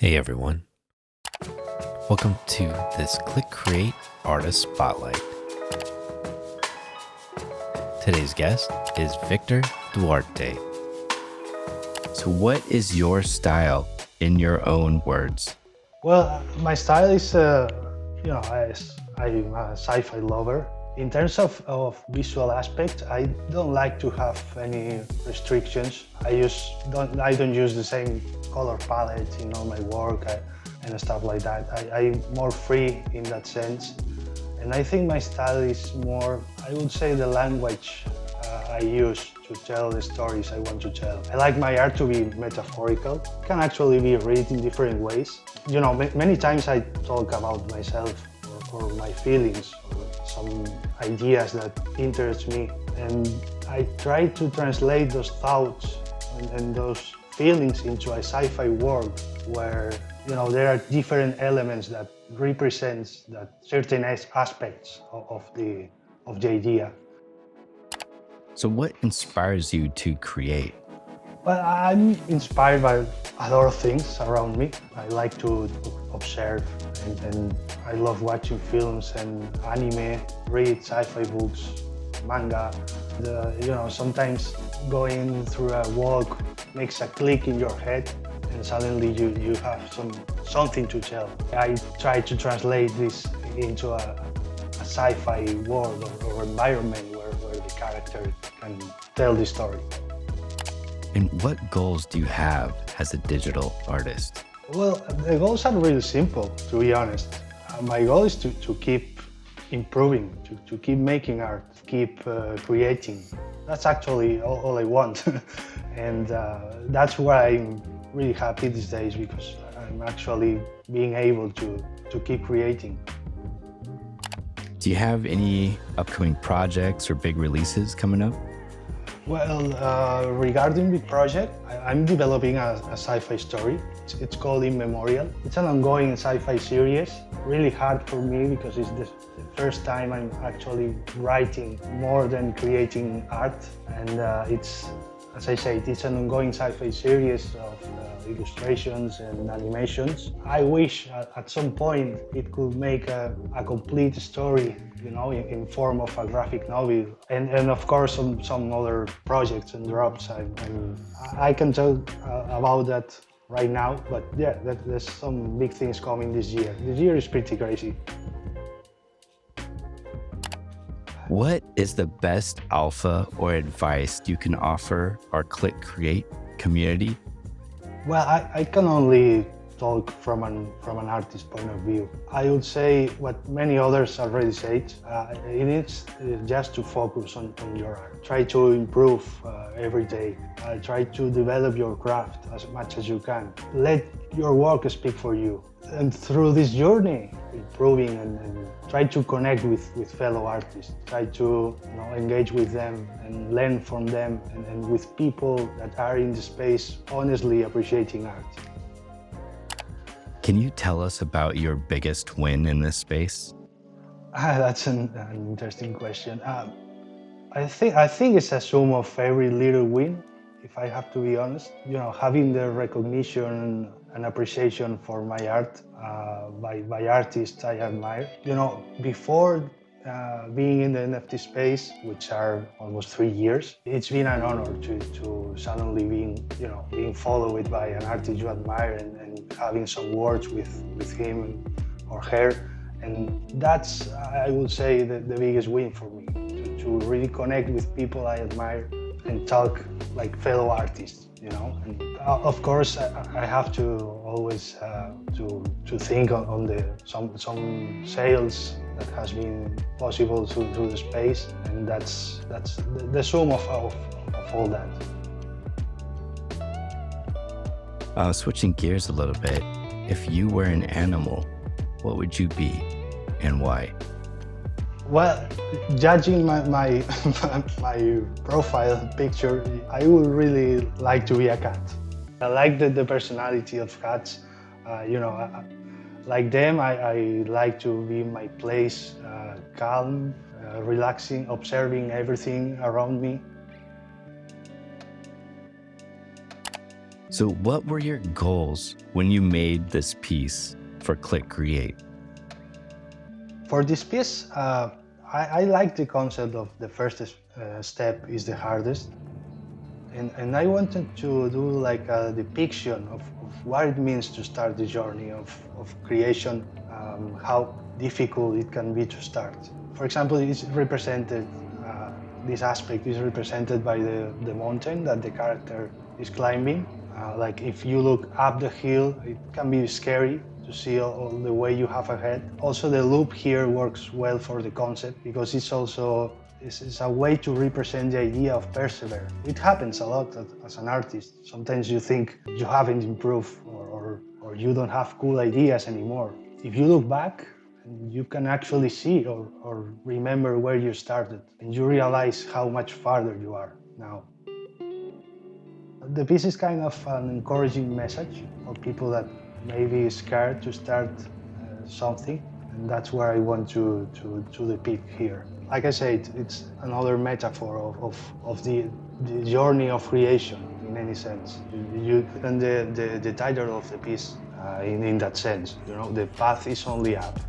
Hey everyone, welcome to this Click Create Artist Spotlight. Today's guest is Victor Duarte. So what is your style in your own words? Well, my style is, I'm a sci-fi lover. In terms of visual aspect, I don't like to have any restrictions. I don't use the same color palette in all my work and stuff like that. I'm more free in that sense. And I think my style is more, I would say, the language I use to tell the stories I want to tell. I like my art to be metaphorical. It can actually be read in different ways. You know, many times I talk about myself or my feelings or some ideas that interest me. And I try to translate those thoughts and those feelings into a sci-fi world where, you know, there are different elements that represents that certain aspects of the idea. So what inspires you to create? Well, I'm inspired by a lot of things around me. I like to observe and I love watching films and anime, read sci-fi books, manga. Sometimes going through a walk makes a click in your head and suddenly you have something to tell. I try to translate this into a sci-fi world or environment where the character can tell the story. And what goals do you have as a digital artist? Well, the goals are really simple, to be honest. My goal is to keep improving, to keep making art, keep creating. That's actually all I want. And that's why I'm really happy these days, because I'm actually being able to keep creating. Do you have any upcoming projects or big releases coming up? Well, regarding the project, I'm developing a sci-fi story. It's called In Memorial. It's an ongoing sci-fi series. Really hard for me because it's the first time I'm actually writing more than creating art. And it's, as I said, it's an ongoing sci-fi series of illustrations and animations. I wish at some point it could make a complete story, you know, in form of a graphic novel, and of course some other projects and drops. I can tell about that right now, but yeah, there's some big things coming this year. This year is pretty crazy. What is the best alpha or advice you can offer our Click Create community? Well, I can only talk from an artist's point of view. I would say what many others already said, it is just to focus on your art. Try to improve every day. Try to develop your craft as much as you can. Let your work speak for you. And through this journey, improving and try to connect with fellow artists. Try to engage with them and learn from them and with people that are in the space honestly appreciating art. Can you tell us about your biggest win in this space? That's an interesting question. I think it's a sum of every little win, if I have to be honest. You know, having the recognition and appreciation for my art by artists I admire. You know, before being in the NFT space, which are almost 3 years, it's been an honor to suddenly being followed by an artist you admire and having some words with him or her. And that's, I would say, the biggest win for me, to really connect with people I admire and talk like fellow artists, you know. And of course, I have to always to think on some sales that has been possible through the space, and that's the sum of all that. Switching gears a little bit, if you were an animal, what would you be and why? Well, judging my profile picture, I would really like to be a cat. I like the personality of cats. Like them, I like to be in my place, calm, relaxing, observing everything around me. So what were your goals when you made this piece for Click Create? For this piece, I like the concept of the first step is the hardest. And I wanted to do like a depiction of what it means to start the journey of creation, how difficult it can be to start. For example, it's represented, this aspect is represented by the mountain that the character is climbing. Like if you look up the hill, it can be scary to see all the way you have ahead. Also, the loop here works well for the concept because it's a way to represent the idea of persevere. It happens a lot as an artist. Sometimes you think you haven't improved or you don't have cool ideas anymore. If you look back, you can actually see or remember where you started, and you realize how much farther you are now. The piece is kind of an encouraging message for people that may be scared to start something, and that's where I want to depict here. Like I said, it's another metaphor of the journey of creation in any sense. And the title of the piece in that sense, you know, the path is only up.